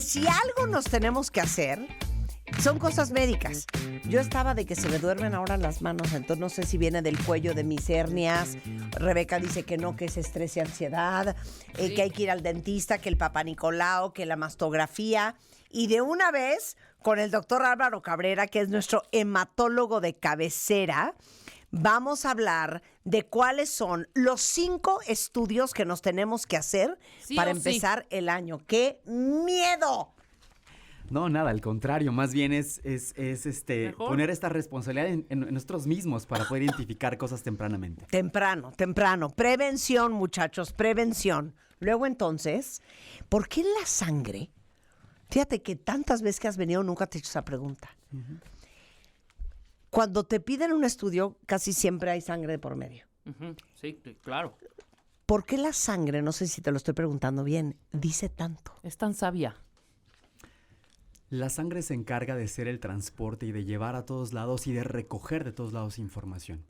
si algo nos tenemos que hacer, son cosas médicas. Yo estaba de que se me duermen ahora las manos, entonces no sé si viene del cuello de mis hernias. Rebeca dice que no, que es estrés y ansiedad, que hay que ir al dentista, que el Papá Nicolau, que la mastografía. Y de una vez, con el doctor Álvaro Cabrera, que es nuestro hematólogo de cabecera, vamos a hablar de cuáles son los 5 estudios que nos tenemos que hacer para empezar el año. ¡Qué miedo! No, nada, al contrario, más bien es poner esta responsabilidad en nosotros mismos para poder identificar cosas tempranamente. Temprano. Prevención, muchachos, prevención. Luego entonces, ¿por qué la sangre? Fíjate que tantas veces que has venido nunca te he hecho esa pregunta. Uh-huh. Cuando te piden un estudio, casi siempre hay sangre de por medio. Uh-huh. Sí, claro. ¿Por qué la sangre, no sé si te lo estoy preguntando bien, dice tanto? Es tan sabia. La sangre se encarga de ser el transporte y de llevar a todos lados y de recoger de todos lados información.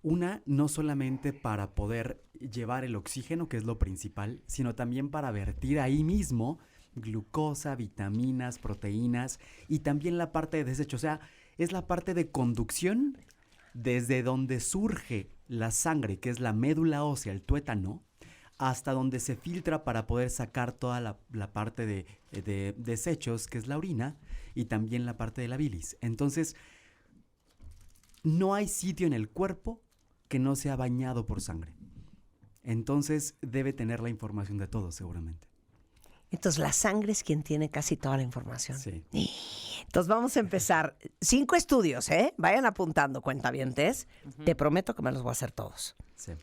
Una, no solamente para poder llevar el oxígeno, que es lo principal, sino también para vertir ahí mismo glucosa, vitaminas, proteínas y también la parte de desecho. O sea, es la parte de conducción desde donde surge la sangre, que es la médula ósea, el tuétano, hasta donde se filtra para poder sacar toda la parte de desechos, que es la orina, y también la parte de la bilis. Entonces, no hay sitio en el cuerpo que no sea bañado por sangre. Entonces, debe tener la información de todo, seguramente. Entonces, la sangre es quien tiene casi toda la información. Sí. Entonces, vamos a empezar. 5 estudios, ¿eh? Vayan apuntando, cuentavientes. Uh-huh. Te prometo que me los voy a hacer todos. Sí.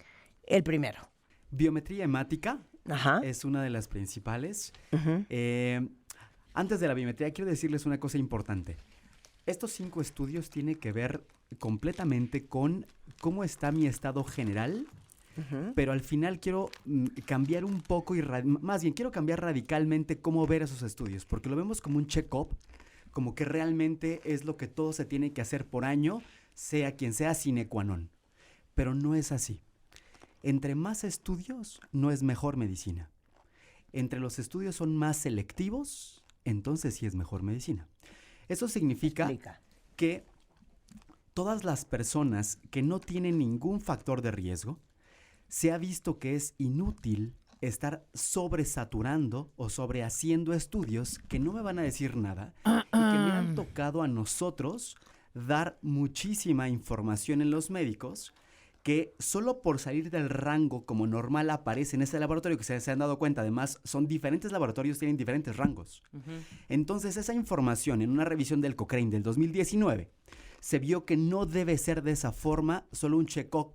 El primero. Biometría hemática. Ajá. Es una de las principales. Uh-huh. Antes de la biometría, quiero decirles una cosa importante. Estos 5 estudios tienen que ver completamente con cómo está mi estado general, uh-huh, pero al final quiero cambiar un poco, más bien quiero cambiar radicalmente cómo ver esos estudios, porque lo vemos como un check-up, como que realmente es lo que todo se tiene que hacer por año, sea quien sea, sine qua non. Pero no es así. Entre más estudios, no es mejor medicina. Entre los estudios son más selectivos, entonces sí es mejor medicina. Eso significa que todas las personas que no tienen ningún factor de riesgo, se ha visto que es inútil estar sobresaturando o sobrehaciendo estudios que no me van a decir nada y que me han tocado a nosotros dar muchísima información en los médicos que solo por salir del rango como normal aparece en ese laboratorio, que se han dado cuenta, además son diferentes laboratorios, tienen diferentes rangos. Uh-huh. Entonces esa información en una revisión del Cochrane del 2019 se vio que no debe ser de esa forma, solo un check-up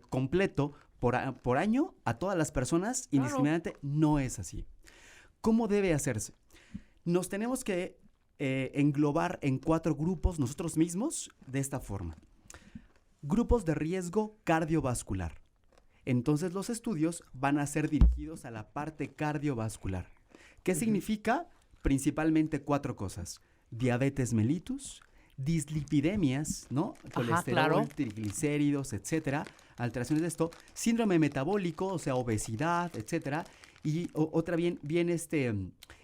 completo por año a todas las personas, claro, indiscriminadamente, no es así. ¿Cómo debe hacerse? Nos tenemos que englobar en 4 grupos nosotros mismos de esta forma. Grupos de riesgo cardiovascular. Entonces los estudios van a ser dirigidos a la parte cardiovascular. ¿Qué significa? Principalmente 4 cosas. Diabetes mellitus, dislipidemias, ¿no? Colesterol, claro, triglicéridos, etcétera, alteraciones de esto, síndrome metabólico, o sea, obesidad, etcétera, y otra bien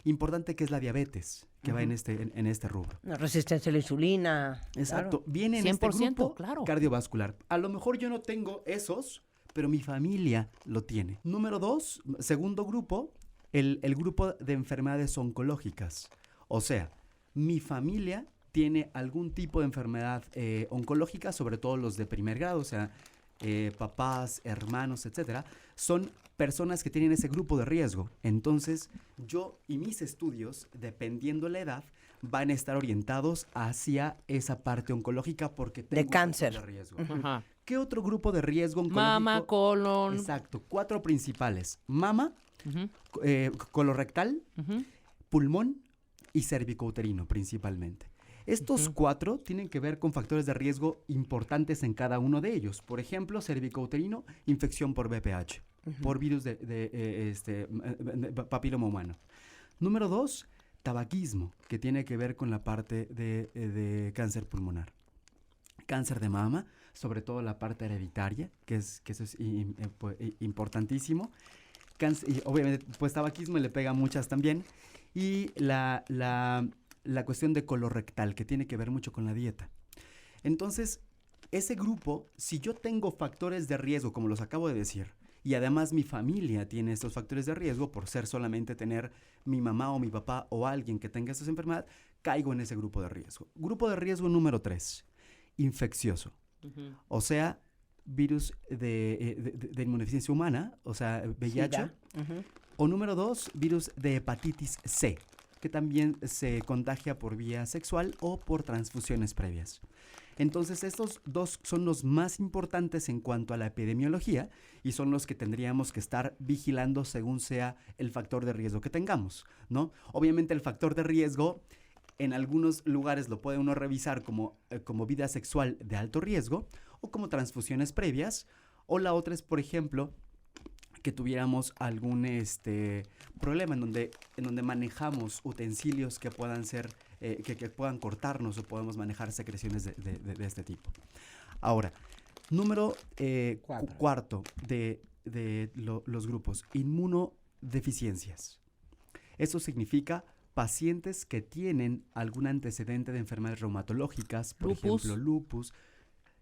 importante que es la diabetes, que va en este rubro. La resistencia a la insulina. Exacto, claro. Viene en 100%, este grupo, claro, cardiovascular. A lo mejor yo no tengo esos, pero mi familia lo tiene. Número 2, segundo grupo, el grupo de enfermedades oncológicas. O sea, mi familia tiene algún tipo de enfermedad oncológica, sobre todo los de primer grado, o sea, papás, hermanos, etcétera, son personas que tienen ese grupo de riesgo. Entonces, yo y mis estudios, dependiendo la edad, van a estar orientados hacia esa parte oncológica porque tengo de cáncer de riesgo. Uh-huh. ¿Qué otro grupo de riesgo oncológico? Mama, colon. Exacto, 4 principales: mama, uh-huh, colorectal, uh-huh, pulmón y cervicouterino principalmente. Estos 4 tienen que ver con factores de riesgo importantes en cada uno de ellos. Por ejemplo, cervicouterino, infección por VPH, por virus de papiloma humano. Número 2, tabaquismo, que tiene que ver con la parte de cáncer pulmonar. Cáncer de mama, sobre todo la parte hereditaria, que eso es importantísimo. y obviamente, pues tabaquismo le pega a muchas también. Y la cuestión de colorectal, que tiene que ver mucho con la dieta. Entonces, ese grupo, si yo tengo factores de riesgo, como los acabo de decir, y además mi familia tiene estos factores de riesgo, por ser solamente tener mi mamá o mi papá o alguien que tenga estas enfermedades, caigo en ese grupo de riesgo. Grupo de riesgo número 3, infeccioso. O sea, virus de inmunodeficiencia humana, o sea, VIH. O número 2, virus de hepatitis C, que también se contagia por vía sexual o por transfusiones previas. Entonces, estos dos son los más importantes en cuanto a la epidemiología y son los que tendríamos que estar vigilando según sea el factor de riesgo que tengamos, ¿no? Obviamente, el factor de riesgo en algunos lugares lo puede uno revisar como vida sexual de alto riesgo o como transfusiones previas, o la otra es, por ejemplo, que tuviéramos algún problema en donde manejamos utensilios que puedan ser, que puedan cortarnos o podemos manejar secreciones de este tipo. Ahora, número cuarto de los grupos, inmunodeficiencias. Eso significa pacientes que tienen algún antecedente de enfermedades reumatológicas, por ejemplo, lupus,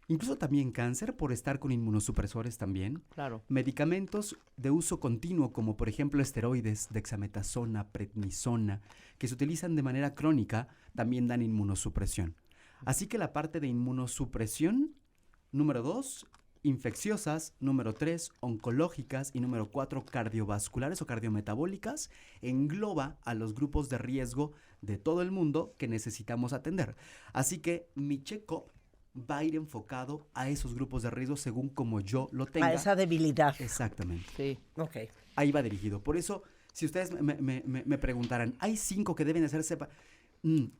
incluso también cáncer por estar con inmunosupresores también. Claro. Medicamentos de uso continuo como por ejemplo esteroides, dexametasona, prednisona, que se utilizan de manera crónica, también dan inmunosupresión. Así que la parte de inmunosupresión, número 2, infecciosas, número 3, oncológicas y número 4, cardiovasculares o cardiometabólicas, engloba a los grupos de riesgo de todo el mundo que necesitamos atender. Así que mi check-up va a ir enfocado a esos grupos de riesgo según como yo lo tenga. A esa debilidad. Exactamente. Sí. Ok. Ahí va dirigido. Por eso, si ustedes me preguntaran, ¿hay 5 que deben hacerse?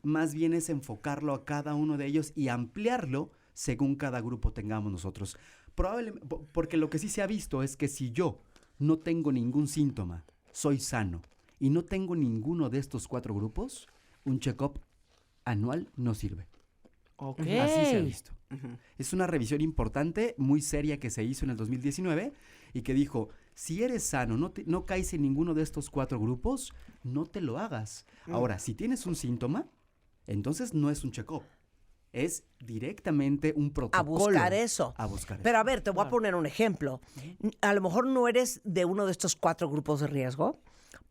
Más bien es enfocarlo a cada uno de ellos y ampliarlo según cada grupo tengamos nosotros. Probablemente, porque lo que sí se ha visto es que si yo no tengo ningún síntoma, soy sano y no tengo ninguno de estos 4 grupos, un check-up anual no sirve. Ok. Así se ha visto. Es una revisión importante, muy seria que se hizo en el 2019 y que dijo, si eres sano, no caes en ninguno de estos 4 grupos, no te lo hagas. Ahora, si tienes un síntoma, entonces no es un check-up. Es directamente un protocolo. A buscar eso. A buscar Pero eso. a ver, te voy a poner un ejemplo. A lo mejor no eres de uno de estos 4 grupos de riesgo,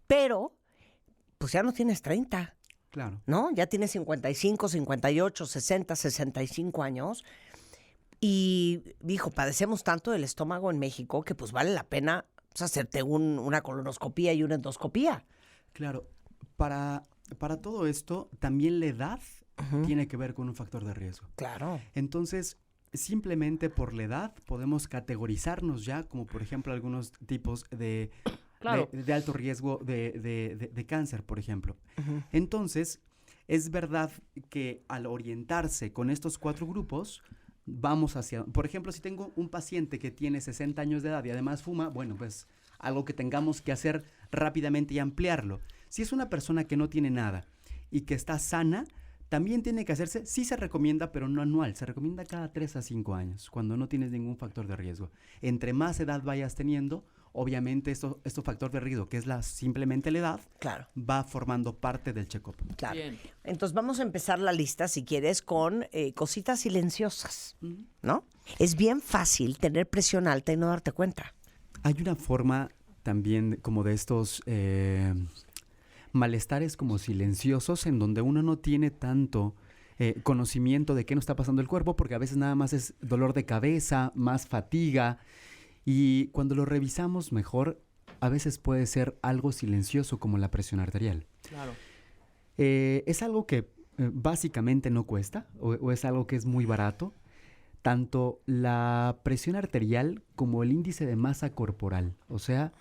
pero pues ya no tienes 30. Claro. ¿No? Ya tienes 55, 58, 60, 65 años. Y, hijo, padecemos tanto del estómago en México que pues vale la pena pues, hacerte una colonoscopía y una endoscopía. Claro. Para todo esto, también la edad tiene que ver con un factor de riesgo. Claro. Entonces, simplemente por la edad podemos categorizarnos ya como, por ejemplo, algunos tipos de alto riesgo de cáncer, por ejemplo. Entonces, es verdad que al orientarse con estos 4 grupos, vamos hacia... Por ejemplo, si tengo un paciente que tiene 60 años de edad y además fuma, bueno, pues algo que tengamos que hacer rápidamente y ampliarlo. Si es una persona que no tiene nada y que está sana, también tiene que hacerse, sí se recomienda, pero no anual, se recomienda cada 3 a 5 años, cuando no tienes ningún factor de riesgo. Entre más edad vayas teniendo, obviamente esto factor de riesgo, que es simplemente la edad, Claro. va formando parte del check-up. Claro. Bien. Entonces vamos a empezar la lista, si quieres, con cositas silenciosas, ¿no? Es bien fácil tener presión alta y no darte cuenta. Hay una forma también como de estos malestares como silenciosos en donde uno no tiene tanto conocimiento de qué nos está pasando el cuerpo, porque a veces nada más es dolor de cabeza, más fatiga, y cuando lo revisamos mejor, a veces puede ser algo silencioso como la presión arterial. Claro. Es algo que básicamente no cuesta o es algo que es muy barato. Tanto la presión arterial como el índice de masa corporal, o sea,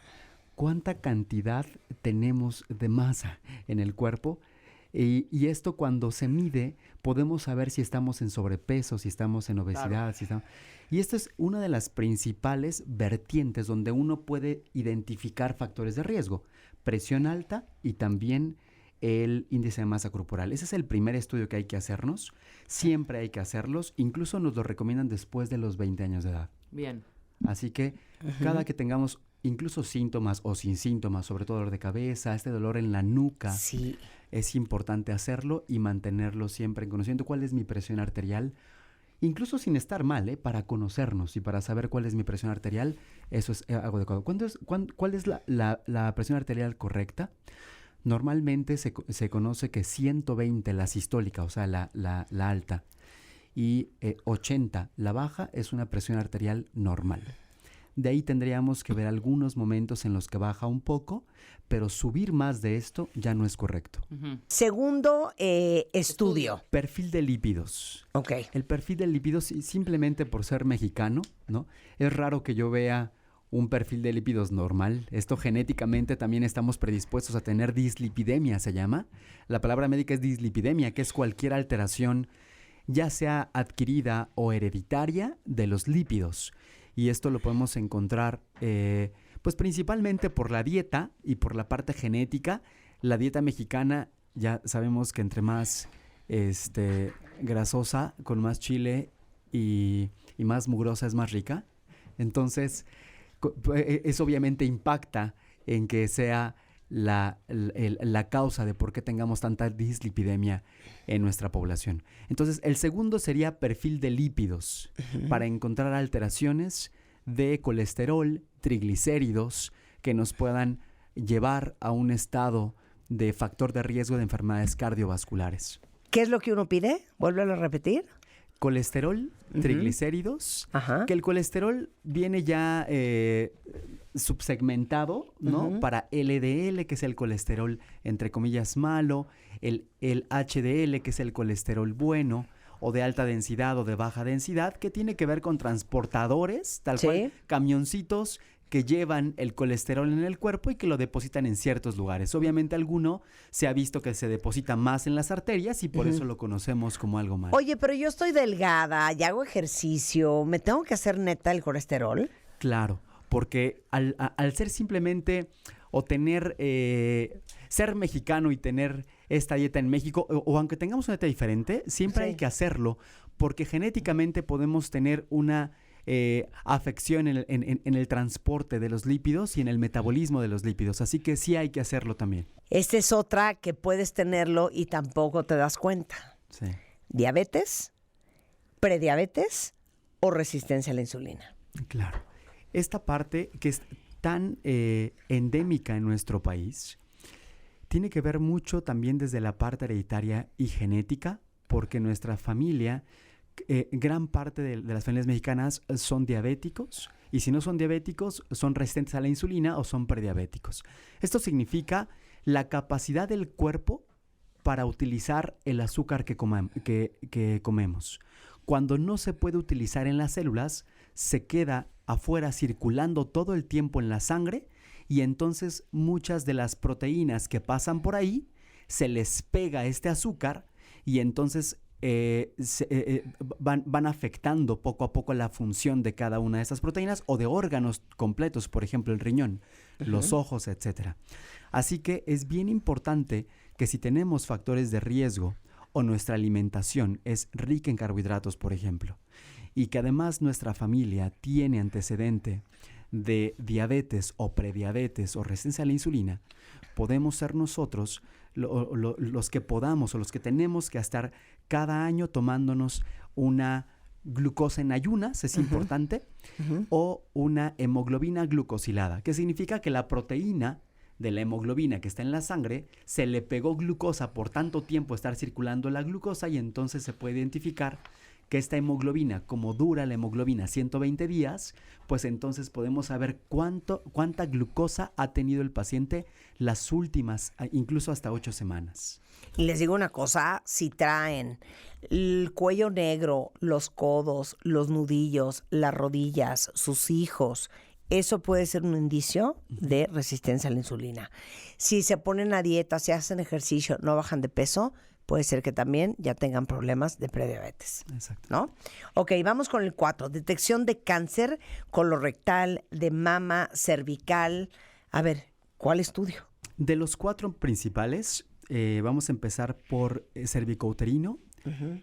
cuánta cantidad tenemos de masa en el cuerpo. Y esto cuando se mide, podemos saber si estamos en sobrepeso, si estamos en obesidad. Claro. Y esto es una de las principales vertientes donde uno puede identificar factores de riesgo. Presión alta y también el índice de masa corporal. Ese es el primer estudio que hay que hacernos. Siempre hay que hacerlos. Incluso nos lo recomiendan después de los 20 años de edad. Bien. Así que cada que tengamos incluso síntomas o sin síntomas, sobre todo dolor de cabeza, este dolor en la nuca, Sí. es importante hacerlo y mantenerlo siempre en conociendo cuál es mi presión arterial, incluso sin estar mal, para conocernos y para saber cuál es mi presión arterial, eso es algo adecuado. ¿Cuál es la presión arterial correcta? Normalmente se conoce que 120 la sistólica, o sea, la alta, y 80 la baja es una presión arterial normal. De ahí tendríamos que ver algunos momentos en los que baja un poco, pero subir más de esto ya no es correcto. Ujú. Segundo estudio. Perfil de lípidos. Ok. El perfil de lípidos, simplemente por ser mexicano, ¿no? Es raro que yo vea un perfil de lípidos normal. Esto genéticamente también estamos predispuestos a tener dislipidemia, se llama. La palabra médica es dislipidemia, que es cualquier alteración, ya sea adquirida o hereditaria, de los lípidos. Y esto lo podemos encontrar, pues principalmente por la dieta y por la parte genética. La dieta mexicana, ya sabemos que entre más grasosa, con más chile y más mugrosa es más rica. Entonces, eso obviamente impacta en que sea la causa de por qué tengamos tanta dislipidemia en nuestra población. Entonces, el segundo sería perfil de lípidos, para encontrar alteraciones de colesterol, triglicéridos, que nos puedan llevar a un estado de factor de riesgo de enfermedades cardiovasculares. ¿Qué es lo que uno pide? Vuélvelo a repetir. Colesterol, triglicéridos, Ajá. que el colesterol viene ya subsegmentado, ¿no? Para LDL, que es el colesterol, entre comillas, malo, el HDL, que es el colesterol bueno, o de alta densidad o de baja densidad, que tiene que ver con transportadores, tal Sí. cual, camioncitos que llevan el colesterol en el cuerpo y que lo depositan en ciertos lugares. Obviamente alguno se ha visto que se deposita más en las arterias y por eso lo conocemos como algo malo. Oye, pero yo estoy delgada y hago ejercicio. ¿Me tengo que hacer neta el colesterol? Claro, porque al ser simplemente o tener, ser mexicano y tener esta dieta en México, o aunque tengamos una dieta diferente, siempre Sí. hay que hacerlo, porque genéticamente podemos tener una afección en el transporte de los lípidos y en el metabolismo de los lípidos, así que sí hay que hacerlo también. Esta es otra que puedes tenerlo y tampoco te das cuenta. Sí. ¿Diabetes, prediabetes o resistencia a la insulina? Claro. Esta parte que es tan endémica en nuestro país tiene que ver mucho también desde la parte hereditaria y genética, porque nuestra familia, gran parte de las familias mexicanas son diabéticos, y si no son diabéticos, son resistentes a la insulina o son prediabéticos. Esto significa la capacidad del cuerpo para utilizar el azúcar que comemos. Cuando no se puede utilizar en las células, se queda afuera circulando todo el tiempo en la sangre, y entonces muchas de las proteínas que pasan por ahí se les pega este azúcar y entonces van afectando poco a poco la función de cada una de estas proteínas o de órganos completos, por ejemplo el riñón, los ojos, etcétera. Así que es bien importante que si tenemos factores de riesgo o nuestra alimentación es rica en carbohidratos, por ejemplo, y que además nuestra familia tiene antecedente de diabetes o prediabetes o resistencia a la insulina, podemos ser nosotros los que podamos o los que tenemos que estar cada año tomándonos una glucosa en ayunas, es importante, o una hemoglobina glucosilada, que significa que la proteína de la hemoglobina que está en la sangre se le pegó glucosa por tanto tiempo estar circulando la glucosa, y entonces se puede identificar que esta hemoglobina, como dura la hemoglobina 120 días, pues entonces podemos saber cuánta glucosa ha tenido el paciente las últimas, incluso hasta 8 semanas. Y les digo una cosa, si traen el cuello negro, los codos, los nudillos, las rodillas, sus hijos, eso puede ser un indicio de resistencia a la insulina. Si se ponen a dieta, si hacen ejercicio, no bajan de peso, puede ser que también ya tengan problemas de prediabetes. Exacto. ¿No? Ok, vamos con el 4. Detección de cáncer colorectal, de mama, cervical. A ver, ¿cuál estudio? De los 4 principales, vamos a empezar por cervicouterino.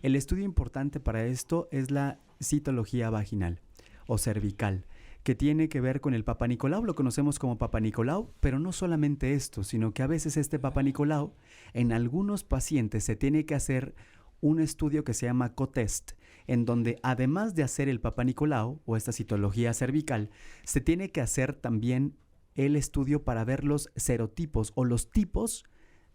El estudio importante para esto es la citología vaginal o cervical, que tiene que ver con el Papá Nicolau. Lo conocemos como Papá Nicolau, pero no solamente esto, sino que a veces este Papá Nicolau, en algunos pacientes se tiene que hacer un estudio que se llama cotest, en donde además de hacer el Papá Nicolau o esta citología cervical, se tiene que hacer también el estudio para ver los serotipos o los tipos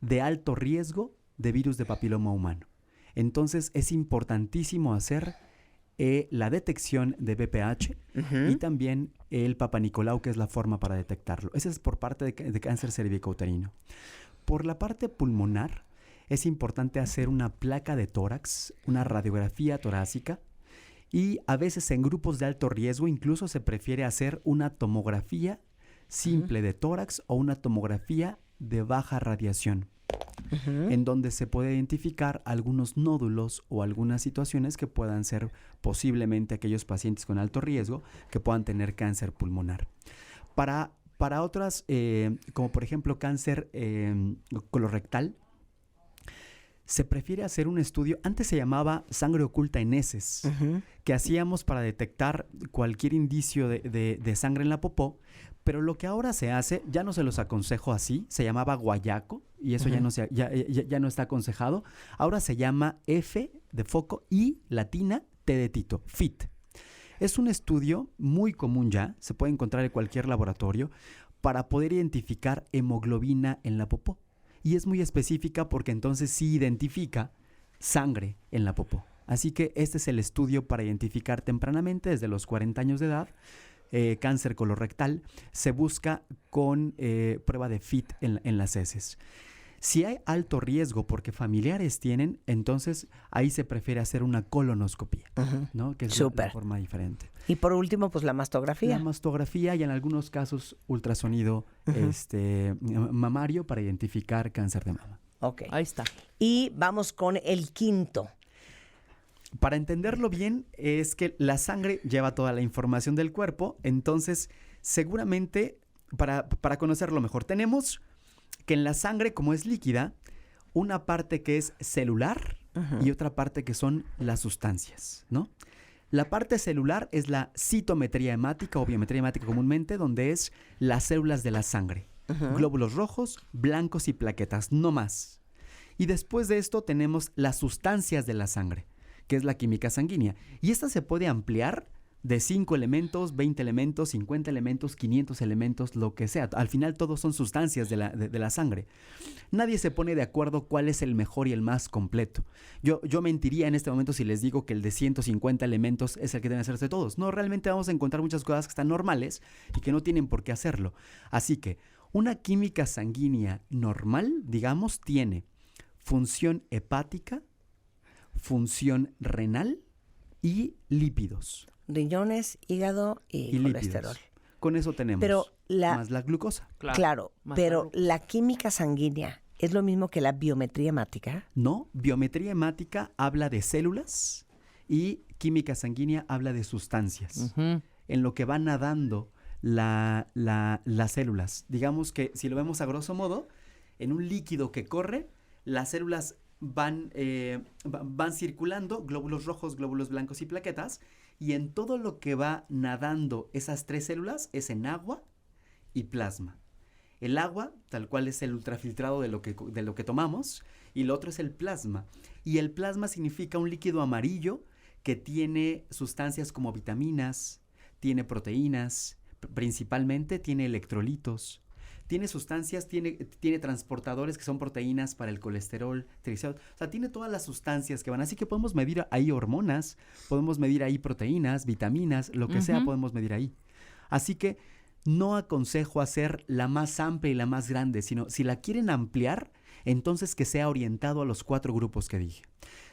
de alto riesgo de virus de papiloma humano. Entonces es importantísimo hacer la detección de BPH y también el Papá Nicolau, que es la forma para detectarlo. Ese es por parte de cáncer cervicouterino. Por la parte pulmonar, es importante hacer una placa de tórax, una radiografía torácica, y a veces en grupos de alto riesgo incluso se prefiere hacer una tomografía simple de tórax o una tomografía de baja radiación, en donde se puede identificar algunos nódulos o algunas situaciones que puedan ser posiblemente aquellos pacientes con alto riesgo que puedan tener cáncer pulmonar. Para otras, como por ejemplo cáncer colorectal, se prefiere hacer un estudio, antes se llamaba sangre oculta en heces, que hacíamos para detectar cualquier indicio de sangre en la popó, pero lo que ahora se hace, ya no se los aconsejo así, se llamaba guayaco, y eso ya no está aconsejado, ahora se llama F de foco y latina T de Tito, FIT. Es un estudio muy común ya, se puede encontrar en cualquier laboratorio, para poder identificar hemoglobina en la popó. Y es muy específica porque entonces sí identifica sangre en la popó. Así que este es el estudio para identificar tempranamente, desde los 40 años de edad, cáncer colorectal. Se busca con prueba de FIT en las heces. Si hay alto riesgo porque familiares tienen, entonces ahí se prefiere hacer una colonoscopía, ¿no? Que es la forma diferente. Y por último, pues la mastografía. La mastografía y en algunos casos ultrasonido mamario para identificar cáncer de mama. Ok. Ahí está. Y vamos con el quinto. Para entenderlo bien, es que la sangre lleva toda la información del cuerpo, entonces seguramente para conocerlo mejor tenemos que en la sangre, como es líquida, una parte que es celular y otra parte que son las sustancias, ¿no? La parte celular es la citometría hemática o biometría hemática comúnmente, donde es las células de la sangre. Glóbulos rojos, blancos y plaquetas, no más. Y después de esto tenemos las sustancias de la sangre, que es la química sanguínea. Y esta se puede ampliar de 5 elementos, 20 elementos, 50 elementos, 500 elementos, lo que sea. Al final todos son sustancias de la sangre. Nadie se pone de acuerdo cuál es el mejor y el más completo. Yo mentiría en este momento si les digo que el de 150 elementos es el que deben hacerse todos. No, realmente vamos a encontrar muchas cosas que están normales y que no tienen por qué hacerlo. Así que una química sanguínea normal, digamos, tiene función hepática, función renal y lípidos. Riñones, hígado y colesterol. Con eso tenemos. Pero más la glucosa. Claro, pero la química sanguínea es lo mismo que la biometría hemática. No, biometría hemática habla de células y química sanguínea habla de sustancias. En lo que van nadando las células. Digamos que si lo vemos a grosso modo, en un líquido que corre, las células van circulando, glóbulos rojos, glóbulos blancos y plaquetas, y en todo lo que va nadando esas tres células es en agua y plasma. El agua, tal cual, es el ultrafiltrado de lo que tomamos, y el otro es el plasma. Y el plasma significa un líquido amarillo que tiene sustancias como vitaminas, tiene proteínas, principalmente tiene electrolitos, tiene sustancias, tiene transportadores que son proteínas para el colesterol, triglicéridos. O sea, tiene todas las sustancias que van. Así que podemos medir ahí hormonas, podemos medir ahí proteínas, vitaminas, lo que sea podemos medir ahí. Así que no aconsejo hacer la más amplia y la más grande, sino si la quieren ampliar, entonces que sea orientado a los 4 grupos que dije.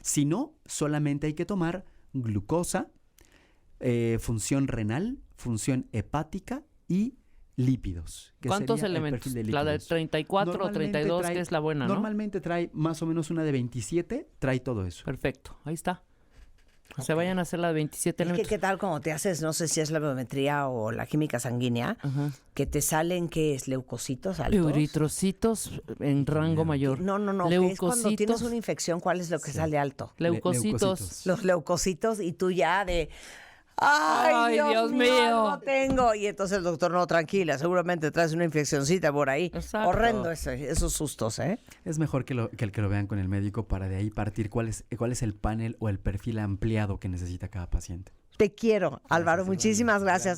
Si no, solamente hay que tomar glucosa, función renal, función hepática y lípidos. ¿Cuántos elementos? La de 34 o 32, que es la buena, ¿no? Normalmente trae más o menos una de 27, trae todo eso. Perfecto, ahí está. Se vayan a hacer la de 27 elementos. ¿Qué tal como te haces, no sé si es la biometría o la química sanguínea, que te salen, ¿qué es? ¿Leucocitos altos? Eritrocitos en rango mayor. No, que es cuando tienes una infección, ¿cuál es lo que sale alto? Leucocitos. Los leucocitos y tú ya de... ¡Ay, Dios mío! mío! Tengo. Y entonces el doctor, no, tranquila, seguramente traes una infeccioncita por ahí. Exacto. Horrendo esos sustos, ¿eh? Es mejor que lo vean con el médico para de ahí partir cuál es el panel o el perfil ampliado que necesita cada paciente. Te quiero, Álvaro. Gracias, Muchísimas Silvana. gracias.